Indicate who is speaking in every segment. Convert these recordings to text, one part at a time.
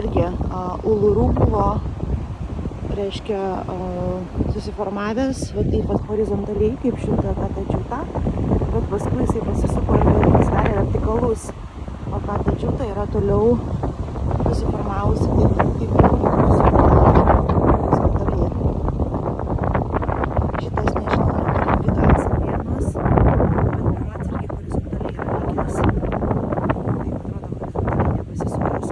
Speaker 1: vėlgi Uluru buvo, reiškia, susiformavęs va taip pat horizontaliai kaip šitą Katačiutą, bet paskui jisai pasisuko ir vėl pasidarė vertikalus, o Katačiuta yra toliau susiformavusi taip horizontaliai. Šitas nežinau, ar kitas vienas, bet berods irgi horizontaliai yra likęs. Taip atrodo horizontaliai nepasisukęs,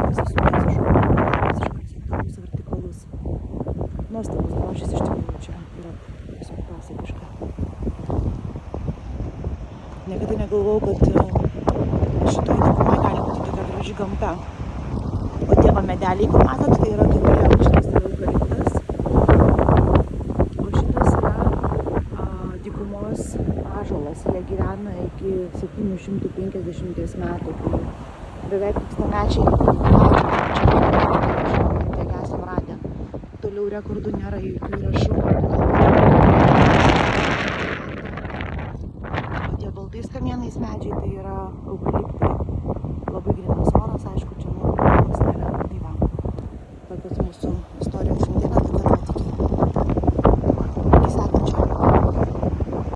Speaker 1: pasisukęs iš horizontalius vertikalus. Nuostabus grožis iš tikrųjų čia yra tiesiog pasakiška. Niekada negalvojau, kad šitoj dykumoj gali būti tokia graži gamta. O tie va medeliai, kur matot, tai yra kaip šitas yra eukaliptas. O šitas yra dykumos ąžuolas. Jie gyvena iki 750 metų. Tai beveik tūkstamečiai. Tiek esam radę. Toliau rekordų nėra, jokių įrašų. O tie baltais kamienais medžiai tai yra eukaliptai.